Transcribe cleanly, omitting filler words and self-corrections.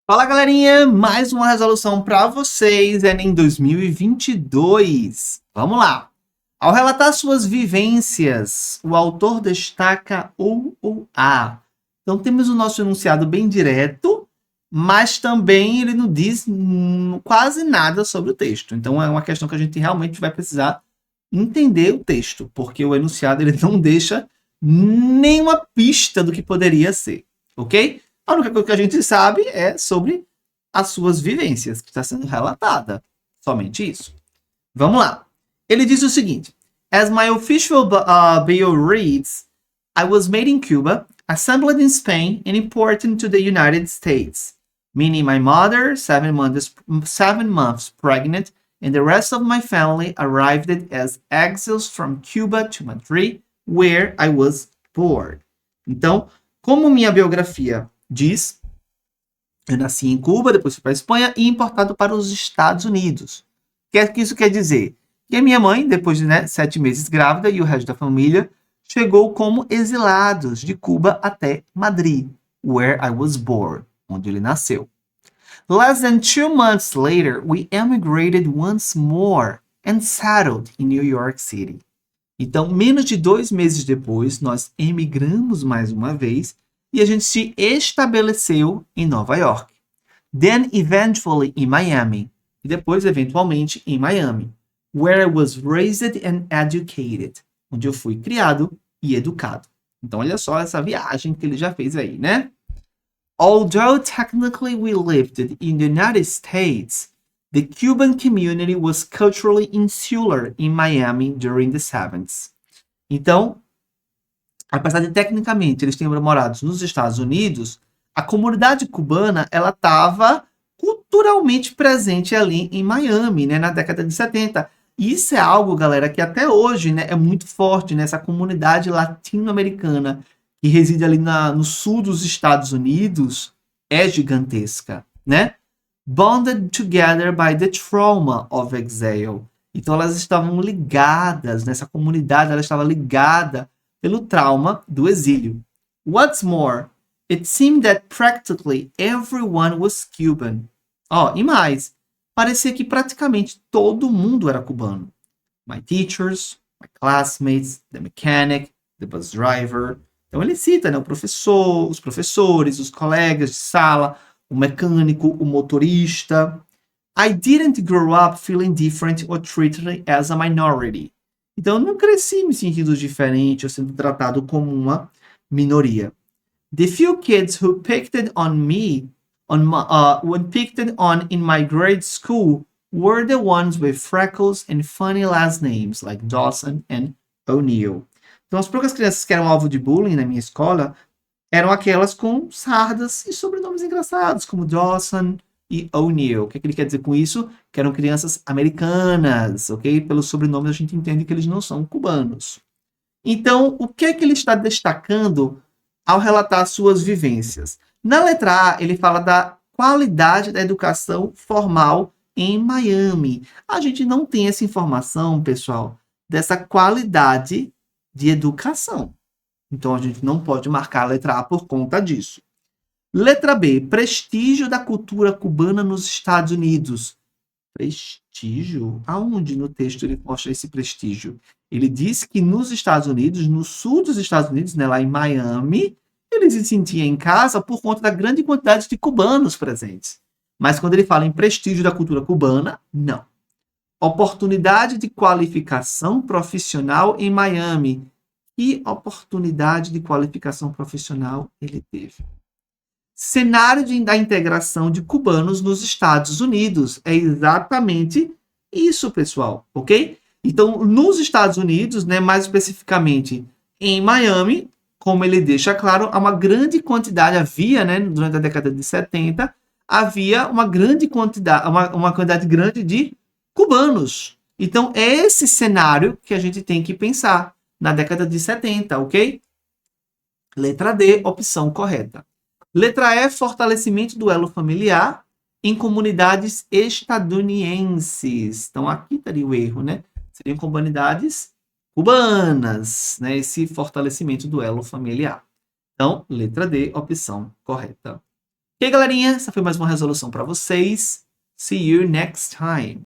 Fala, galerinha! Mais uma resolução para vocês, Enem 2022. Vamos lá! Ao relatar suas vivências, o autor destaca o ou a. Então, temos o nosso enunciado bem direto, mas também ele não diz quase nada sobre o texto. Então, é uma questão que a gente realmente vai precisar entender o texto, porque o enunciado ele não deixa nenhuma pista do que poderia ser, ok? A única coisa que a gente sabe é sobre as suas vivências, que está sendo relatada. Somente isso. Vamos lá. Ele diz o seguinte: As my official bio reads, I was made in Cuba, assembled in Spain, and imported to the United States. Meaning my mother, 7 months pregnant, and the rest of my family arrived as exiles from Cuba to Madrid, where I was born. Então, como minha biografia diz, eu nasci em Cuba, depois fui para a Espanha e importado para os Estados Unidos. O que é que isso quer dizer? Que a minha mãe, depois de 7 meses grávida e o resto da família, chegou como exilados de Cuba até Madrid, where I was born, onde ele nasceu. Less than 2 months later, we emigrated once more and settled in New York City. Então, menos de 2 meses depois, nós emigramos mais uma vez e a gente se estabeleceu em Nova York. Then, eventually, in Miami. E depois, eventualmente, em Miami. Where I was raised and educated. Onde eu fui criado e educado. Então, olha só essa viagem que ele já fez aí, né? Although technically we lived in the United States, the Cuban community was culturally insular in Miami during the 70s. Então, apesar de tecnicamente eles terem morado nos Estados Unidos, a comunidade cubana ela estava culturalmente presente ali em Miami, né, na década de 70. E isso é algo, galera, que até hoje, né, é muito forte nessa comunidade latino-americana que reside ali no sul dos Estados Unidos, é gigantesca, né? Bonded together by the trauma of exile. Então elas estavam ligadas, nessa comunidade ela estava ligada pelo trauma do exílio. What's more, it seemed that practically everyone was Cuban. E mais, parecia que praticamente todo mundo era cubano. My teachers, my classmates, the mechanic, the bus driver. Então ele cita, né, os professores, os colegas de sala, o mecânico, o motorista. I didn't grow up feeling different or treated as a minority. Então eu não cresci me sentindo diferente ou sendo tratado como uma minoria. The few kids who picked on me when picked on in my grade school were the ones with freckles and funny last names like Dawson and O'Neill. Então as poucas crianças que eram alvo de bullying na minha escola eram aquelas com sardas e sobrenomes engraçados, como Dawson e O'Neill. O que ele quer dizer com isso? Que eram crianças americanas, ok? Pelos sobrenomes a gente entende que eles não são cubanos. Então, o que é que ele está destacando ao relatar suas vivências? Na letra A, ele fala da qualidade da educação formal em Miami. A gente não tem essa informação, pessoal, dessa qualidade de educação. Então, a gente não pode marcar a letra A por conta disso. Letra B, prestígio da cultura cubana nos Estados Unidos. Prestígio? Aonde no texto ele mostra esse prestígio? Ele diz que nos Estados Unidos, no sul dos Estados Unidos, né, lá em Miami, ele se sentia em casa por conta da grande quantidade de cubanos presentes. Mas quando ele fala em prestígio da cultura cubana, não. Oportunidade de qualificação profissional em Miami. Que oportunidade de qualificação profissional ele teve? Cenário da integração de cubanos nos Estados Unidos. É exatamente isso, pessoal, ok? Então, nos Estados Unidos, né, mais especificamente em Miami, como ele deixa claro, há uma grande quantidade, havia, né, durante a década de 70, havia uma grande quantidade, uma quantidade grande de cubanos. Então, é esse cenário que a gente tem que pensar na década de 70, ok? Letra D, opção correta. Letra E, fortalecimento do elo familiar em comunidades estadunidenses. Então, aqui estaria o erro, né? Seriam comunidades cubanas, né? Esse fortalecimento do elo familiar. Então, letra D, opção correta. Ok, galerinha? Essa foi mais uma resolução para vocês. See you next time.